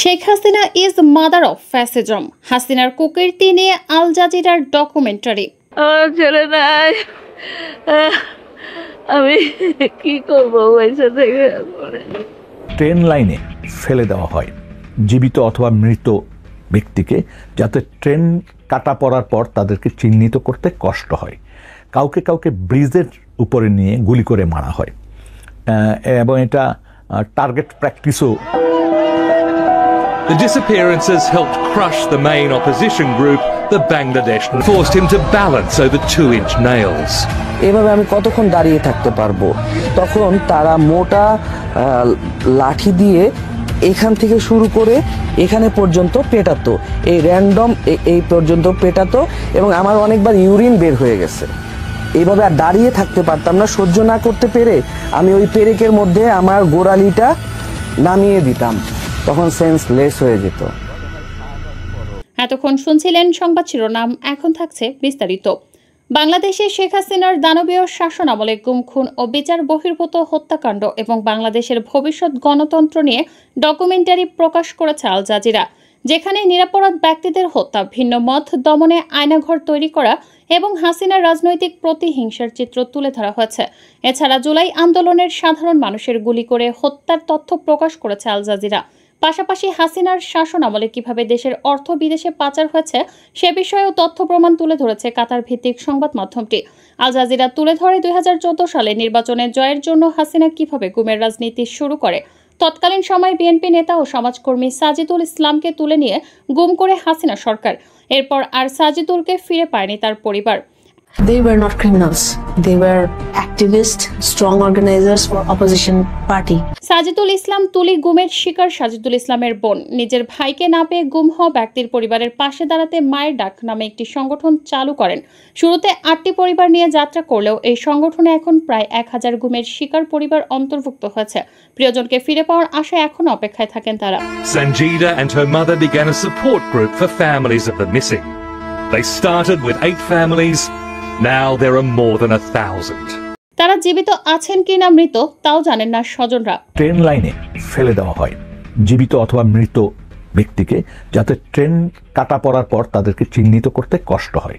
Sheikh Hasina is mother of fascism. হাসিনার কুকীর্তি নিয়ে আল জাজিরার ডকুমেন্টারি। আমার ছেলে নাই, আমি কি করবো পয়সা থেকে? ট্রেন লাইনে ফেলে দেওয়া হয় জীবিত অথবা মৃত ব্যক্তিকে, যাতে ট্রেন কাটা পড়ার পর তাদেরকে চিহ্নিত করতে কষ্ট হয়। কাউকে কাউকে ব্রিজের উপরে নিয়ে গুলি করে মারা হয় এবং এটা target প্র্যাকটিসও। The disappearances helped crush the main opposition group, the Bangladesh, and forced him to balance over 2-inch nails. এভাবে আমি কতক্ষণ দাঁড়িয়ে থাকতে পারবো? তখন তারা মোটা লাঠি দিয়ে এখান থেকে শুরু করে এখানে পর্যন্ত পেটাতো, এই র্যান্ডম এই পর্যন্ত পেটাতো এবং আমার অনেকবার ইউরিন বের হয়ে গেছে। এইভাবে আর দাঁড়িয়ে থাকতে পারতাম না। সহ্য না করতে পেরে আমি ওই পেরেকের মধ্যে আমার গোড়ালিটা নামিয়ে দিতাম, তখন সেন্স লেস হয়ে যেত। এতক্ষণ শুনছিলেন সংবাদ শিরোনাম, এখন থাকছে বিস্তারিত। বাংলাদেশে শেখ হাসিনার দানবীয় শাসন আমলে গুম, খুন ও বিচার বহির্ভূত হত্যাকাণ্ড এবং বাংলাদেশের ভবিষ্যৎ গণতন্ত্র নিয়ে ডকুমেন্টারি প্রকাশ করেছে আল জাজিরা, যেখানে নিরপরাধ ব্যক্তিদের হত্যা, ভিন্ন মত দমনে আয়নাঘর তৈরি করা এবং হাসিনার রাজনৈতিক প্রতিহিংসার চিত্র তুলে ধরা হয়েছে। এছাড়া জুলাই আন্দোলনের সাধারণ মানুষের গুলি করে হত্যার তথ্য প্রকাশ করেছে আল জাজিরা। পাশাপাশি হাসিনার শাসন আমলে কিভাবে দেশের অর্থ বিদেশে পাচার হয়েছে সে বিষয়েও তথ্য প্রমাণ তুলে ধরেছে কাতার ভিত্তিক সংবাদ মাধ্যমটি। আল জাজিরা তুলে ধরে 2014 সালে নির্বাচনে জয়ের জন্য হাসিনা কিভাবে গুমের রাজনীতি শুরু করে। তৎকালীন সময় বিএনপি নেতা ও সমাজকর্মী সাজিদুল ইসলামকে তুলে নিয়ে গুম করে হাসিনা সরকার। এরপর আর সাজিদুলকে ফিরে পায়নি তার পরিবার। They were not criminals. They were activists, strong organizers for opposition party. Sajidul ইসলাম তুলি গুমের শিকার সাজিদুল ইসলামের বোন। নিজের ভাইকে না পেয়ে গুম হওয়া ব্যক্তির পরিবারের পাশে দাঁড়াতে মায়ের ডাক নামে একটি সংগঠন চালু করেন। শুরুতে 8টি পরিবার নিয়ে যাত্রা করলেও এই সংগঠনে এখন প্রায় 1000 গুমের শিকার পরিবার অন্তর্ভুক্ত হয়েছে। প্রিয়জনকে ফিরে পাওয়ার আশায় এখন অপেক্ষায় থাকেন তারা। Sanjida and her mother began a support group for families of the missing. They started with 8 families. Now there are more than 1000. তারা জীবিত আছেন কিনা মৃত তাও জানেন না স্বজনরা। ট্রেন লাইনে ফেলে দেওয়া হয় জীবিত অথবা মৃত ব্যক্তিকে, যাতে ট্রেন কাটা পড়ার পর তাদেরকে চিহ্নিত করতে কষ্ট হয়।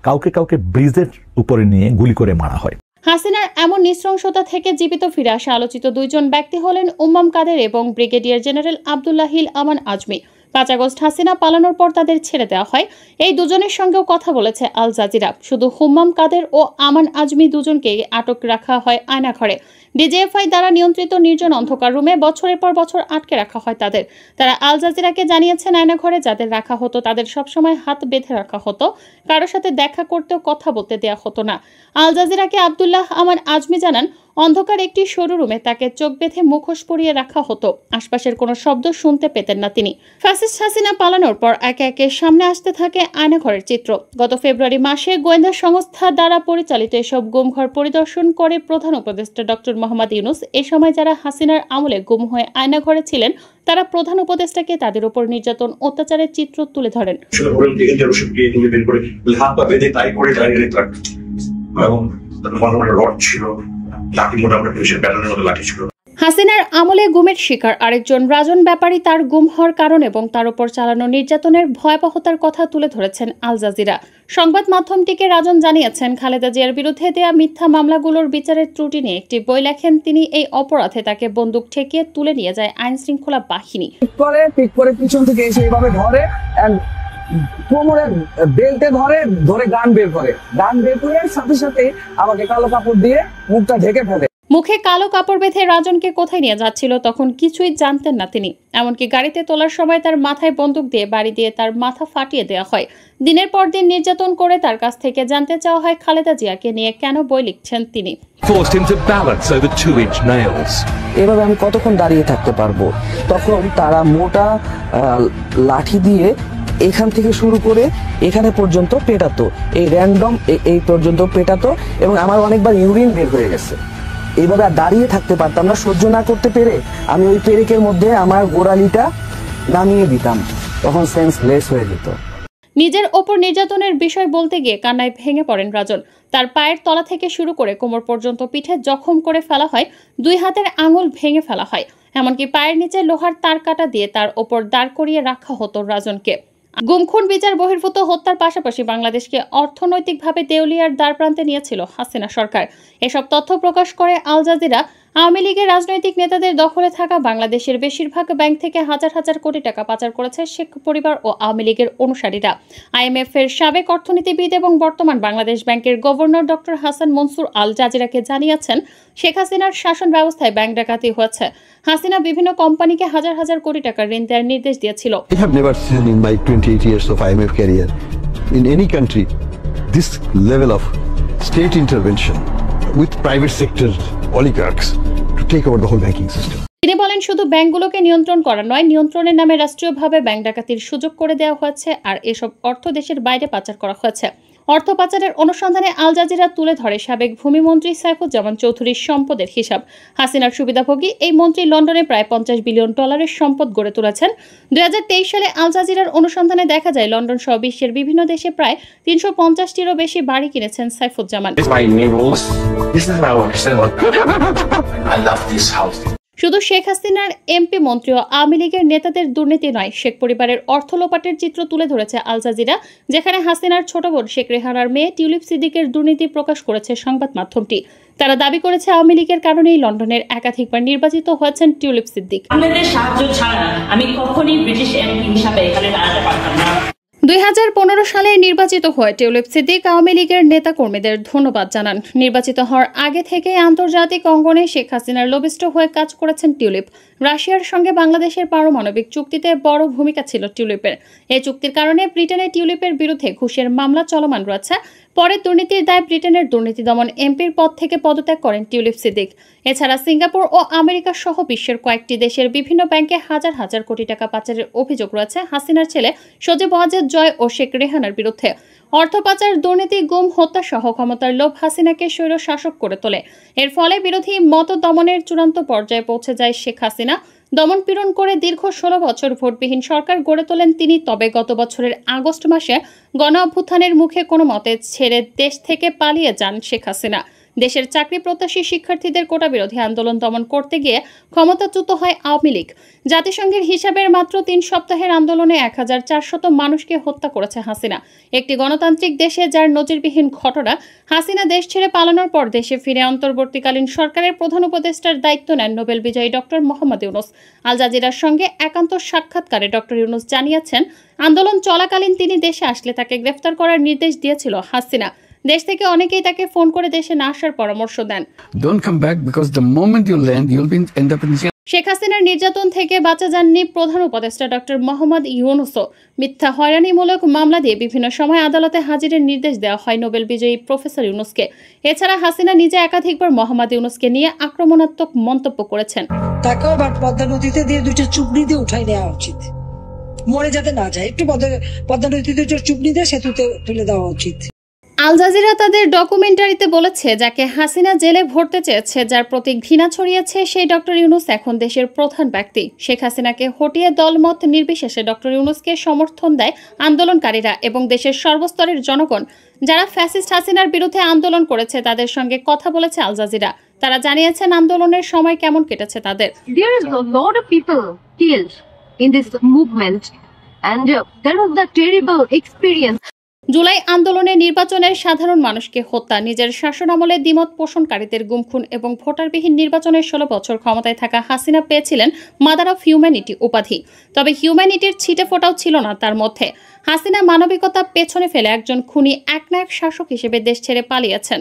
কাউকে কাউকে ব্রিজের উপরে নিয়ে গুলি করে মারা হয়। হাসিনার এমন নৃশংসতা থেকে জীবিত ফিরে আসা আলোচিত দুইজন ব্যক্তি হলেন উম্মাম কাদের এবং ব্রিগেডিয়ার জেনারেল আব্দুল্লাহিল আমান আজমি। 5 আগস্ট হাসিনা পালানোর পর তাদের ছেড়ে দেওয়া হয়। এই দুজনের সঙ্গেও কথা বলেছে আল জাজিরা। শুধু হুম্মাম কাদের ও আমান আজমি দুজনকে আটক রাখা হয় আয়নাঘরে। ডিজিএফআই দ্বারা নিয়ন্ত্রিত নির্জন অন্ধকার রুমে বছরের পর বছর আটকে রাখা হয় তাদের। তারা আল জাজিরাকে জানিয়েছেন আয়নাঘরে যাদের রাখা হতো তাদের সবসময় হাত বেঁধে রাখা হতো, কারোর সাথে দেখা করতেও কথা বলতে দেওয়া হতো না। আল জাজিরাকে আব্দুল্লাহ আমান আজমি জানান, অন্ধকার একটি সরু রুমে তাকে চোখ বেঁধে মুখোশ পরিয়ে রাখা হতো। আশপাশের কোনো শব্দ শুনতে পেতেন না তিনি। ফ্যাসিস্ট হাসিনা পালানোর পর একে একে সামনে আসতে থাকে আয়নাঘরের চিত্র। গত ফেব্রুয়ারি মাসে গোয়েন্দা সংস্থা দ্বারা পরিচালিত এসব গুমঘর পরিদর্শন করে প্রধান উপদেষ্টা ডক্টর মোহাম্মদ ইউনুস। এ সময় যারা হাসিনার আমলে গুম হয়ে আয়নাঘরে ছিলেন তারা প্রধান উপদেষ্টাকে তাদের উপর নির্যাতন অত্যাচারের চিত্র তুলে ধরেন। হাসিনার আমলে গুমের শিকার আরেকজন রাজন ব্যাপারী তার গুম হওয়ার কারণ এবং তার উপর চালানো নির্যাতনের ভয়াবহতার কথা তুলে ধরেছেন আল জাজিরা। সংবাদ মাধ্যমটিকে রাজন জানিয়েছেন, খালেদা জিয়ার বিরুদ্ধে দেয়া মিথ্যা মামলাগুলোর বিচারের ত্রুটি নিয়ে একটি বই লেখেন তিনি। এই অপরাধে তাকে বন্দুক ঠেকিয়ে তুলে নিয়ে যায় আইন শৃঙ্খলা বাহিনী। ঠিক করে পিছন থেকে এসে এইভাবে ধরে, কোমরে বেল্টে ধরে গান বের করে সাথে সাথে আমাকে কালো কাপড় দিয়ে মুখটা ঢেকে ফেলে। মুখে কালো কাপড় বেঁধে রাজনকে কোথায় নিয়ে যাচ্ছিল তখন কিছুই জানতেন না তিনি। এমনকি গাড়িতে তোলার সময় তার মাথায় বন্দুক দিয়ে বাড়ি দিয়ে তার মাথা ফাটিয়ে দেওয়া হয়। দিনের পর দিন নির্যাতন করে তার কাছ থেকে জানতে চাওয়া হয় খালেদা জিয়াকে নিয়ে কেন বই লিখছেন তিনি। এভাবে আমি কতক্ষণ দাঁড়িয়ে থাকতে পারবো? তখন তারা মোটা লাঠি দিয়ে এখান থেকে শুরু করে এখানে পর্যন্ত পেটাতো, এই র্যান্ডম এই পর্যন্ত পেটাতো এবং আমার অনেকবার ইউরিন বের হয়ে গেছে। এইভাবে আর দাঁড়িয়ে থাকতে পারতাম না। সহ্য না করতে পেরে আমি ওই পেরেকের মধ্যে আমার গোড়ালিটা নামিয়ে দিতাম, তখন সেন্স লেস হয়ে যেত। নিজের ওপর নির্যাতনের বিষয় বলতে গিয়ে কান্নায় ভেঙে পড়েন রাজন। তার পায়ের তলা থেকে শুরু করে কোমর পর্যন্ত পিঠে জখম করে ফেলা হয়, 2 হাতের আঙুল ভেঙে ফেলা হয়। এমনকি পায়ের নিচে লোহার তার কাটা দিয়ে তার ওপর দাঁড় করিয়ে রাখা হতো রাজনকে। গুমখুন বিচার বহির্ভূত হত্যার পাশাপাশি বাংলাদেশকে অর্থনৈতিকভাবে দেউলিয়ার দ্বারপ্রান্তে নিয়েছিল হাসিনা সরকার। এসব তথ্য প্রকাশ করে আল জাজিরা আওয়ামী লীগের রাজনৈতিক নেতাদের দখলে থাকা বাংলাদেশের বেশিরভাগ ব্যাংক থেকে হাজার হাজার কোটি টাকা পাচার করেছে শেখ পরিবার ও আওয়ামী লীগের অনুসারীরা। IMF এর সাবেক অর্থনীতিবিদ এবং বর্তমান বাংলাদেশ ব্যাংকের গভর্নর ডক্টর হাসান মনসুর আল জাজিরাকে জানিয়েছেন, শেখ হাসিনার শাসন ব্যবস্থায় ব্যাংক ডাকাতি হয়েছে। হাসিনা বিভিন্ন কোম্পানিকে হাজার হাজার কোটি টাকার ঋণ দেওয়ার নির্দেশ দিয়েছিল। I have never seen in my 28 years of IMF career in any country this level of state intervention with private sector oligarchs to take over the whole banking system. তিনি বলেন, শুধু ব্যাংকগুলোকে নিয়ন্ত্রণ করা নয়, নিয়ন্ত্রণের নামে রাষ্ট্রীয়ভাবে ব্যাংক ডাকাতির সুযোগ করে দেওয়া হয়েছে আর এসব অর্থ দেশের বাইরে পাচার করা হয়েছে। অর্থ পাচারের অনুসন্ধানে আল জাজিরা তুলে ধরে সাবেক ভূমিমন্ত্রী সাইফুজ্জামান চৌধুরীর সম্পদের হিসাব। হাসিনার সুবিধাভোগী এই মন্ত্রী লন্ডনে প্রায় $50 বিলিয়ন সম্পদ গড়ে তুলেছেন। 2023 সালে আল জাজিরার অনুসন্ধানে দেখা যায়, লন্ডন সহ বিশ্বের বিভিন্ন দেশে প্রায় 350টিরও বেশি বাড়ি কিনেছেন সাইফুজ্জামান। শুধু শেখ হাসিনার এমপি মন্ত্রী ও আওয়ামী লীগের নেতাদের দুর্নীতি নয়, শেখ পরিবারের অর্থ লোপাটের চিত্র তুলে ধরেছে আল জাজিরা, যেখানে হাসিনার ছোট বোন শেখ রেহানার মেয়ে টিউলিপ সিদ্দিকের দুর্নীতি প্রকাশ করেছে সংবাদ মাধ্যমটি। তারা দাবি করেছে, আওয়ামী লীগের কারণেই লন্ডনের একাধিকবার নির্বাচিত হয়েছেন টিউলিপ সিদ্দিক। আপনাদের সাহায্য ছাড়া আমি কখনোই ব্রিটিশ এমপি হিসাবে এখানে দাঁড়াতে পারতাম না। 2015 সালে নির্বাচিত হয়ে টিউলিপ সিদ্দিক আওয়ামী লীগের নেতাকর্মীদের ধন্যবাদ জানান। নির্বাচিত হওয়ার আগে থেকে আন্তর্জাতিক অঙ্গনে শেখ হাসিনার লবিস্ট হয়ে কাজ করেছেন টিউলিপ। রাশিয়ার সঙ্গে বাংলাদেশের পারমাণবিক চুক্তিতে বড় ভূমিকা ছিল টিউলিপের। এই চুক্তির কারণে ব্রিটেনে টিউলিপের বিরুদ্ধে ঘুষের মামলা চলমান রয়েছে। পরে দুর্নীতির দায়ে ব্রিটেনের দুর্নীতি দমন এমপির পদ থেকে পদত্যাগ করেন টিউলিপ সিদ্দিক। এছাড়া সিঙ্গাপুর ও আমেরিকা সহ বিশ্বের কয়েকটি দেশের বিভিন্ন ব্যাংকে হাজার হাজার কোটি টাকা পাচারের অভিযোগ রয়েছে হাসিনার ছেলে সজীব ওয়াজেদ জয় ও শেখ রেহানার বিরুদ্ধে। অর্থ পাচার, দুর্নীতি, গুম, হত্যা সহ ক্ষমতার লোভ হাসিনাকে স্বৈর শাসক করে তোলে। এর ফলে বিরোধী মত দমনের চূড়ান্ত পর্যায়ে পৌঁছে যায় শেখ হাসিনা। দমন পীড়ন করে দীর্ঘ 16 বছর ভোটবিহীন সরকার গড়ে তোলেন তিনি। তবে গত বছরের আগস্ট মাসে গণ অভ্যুত্থানের মুখে কোনো মতে ছেড়ে দেশ থেকে পালিয়ে যান শেখ হাসিনা। দেশের চাকরি প্রত্যাশী শিক্ষার্থীদের কোটা বিরোধী আন্দোলন দমন করতে গিয়ে ক্ষমতাচ্যুত হয় আওয়ামী লীগ। জাতিসংঘের হিসাবের মাত্র 3 সপ্তাহের আন্দোলনে 1400 মানুষকে হত্যা করেছে হাসিনা। একটি গণতান্ত্রিক দেশে যার নজিরবিহীন ঘটনা। হাসিনা দেশ ছেড়ে পালানোর পর দেশে ফিরে অন্তর্বর্তীকালীন সরকারের প্রধান উপদেষ্টার দায়িত্ব নেন নোবেল বিজয়ী ডক্টর মোহাম্মদ ইউনুস। আল জাজিরার সঙ্গে একান্ত সাক্ষাৎকারে ডক্টর ইউনুস জানিয়েছেন, আন্দোলন চলাকালীন তিনি দেশে আসলে তাকে গ্রেফতার করার নির্দেশ দিয়েছিল হাসিনা। দেশ থেকে অনেকেই তাকে ফোন করে দেশে না আসার পরামর্শ দেন। Don't come back because the moment you land, you'll end up in jail. Sheikh হাসিনার নির্যাতন থেকে বাঁচা যাননি প্রধান উপদেষ্টা ডক্টর মোহাম্মদ ইউনুসও। মিথ্যা হয়রানিমূলক মামলা দিয়ে বিভিন্ন সময় আদালতে হাজিরের নির্দেশ দেওয়া হয় নোবেল বিজয়ী প্রফেসর ইউনুসকে। এছাড়া হাসিনা নিজে একাধিকবার মোহাম্মদ ইউনুসকে নিয়ে আক্রমণাত্মক মন্তব্য করেছেন। তাকেও আবার পদ্মা নদীতে দিয়ে 2টা চুবড়ি দিয়ে উঠাই নেওয়া উচিত, মরে যাতে না যায়। একটু পদ্মা নদীতে চুবড়ি দিয়ে সেতুতে তুলে দেওয়া উচিত। আল জাজিরা তাদের ডকুমেন্টারিতে বলেছে, যাকে হাসিনা জেলে ভরতে চেয়েছে, যার প্রতি ঘৃণা ছড়িয়েছে, সেই ডক্টর ইউনুস এখন দেশের প্রধান ব্যক্তি। শেখ হাসিনাকে হটিয়ে দলমত নির্বিশেষে ডক্টর ইউনুসকে সমর্থন দেয় আন্দোলনকারীরা এবং দেশের সর্বস্তরের জনগণ। যারা ফ্যাসিস্ট হাসিনার বিরুদ্ধে আন্দোলন করেছে তাদের সঙ্গে কথা বলেছে আল জাজিরা। তারা জানিয়েছেন আন্দোলনের সময় কেমন কেটেছে তাদের। There is a lot of people killed in this movement and there was the terrible experience. July আন্দোলনে নির্বাচনের সাধারণ মানুষকে হত্যা, নিজের শাসনামলে দ্বিমত পোষণকারীদের গুমখুন এবং ভোটারবিহীন নির্বাচনের 16 বছর ক্ষমতায় থাকা হাসিনা পেয়েছিলেন মাদার অফ হিউম্যানিটি উপাধি। তবে হিউম্যানিটির ছিটে ফোটাও ছিল না তার মধ্যে। হাসিনা মানবিকতা পেছনে ফেলে একজন খুনি একনায়ক শাসক হিসেবে দেশ ছেড়ে পালিয়েছেন।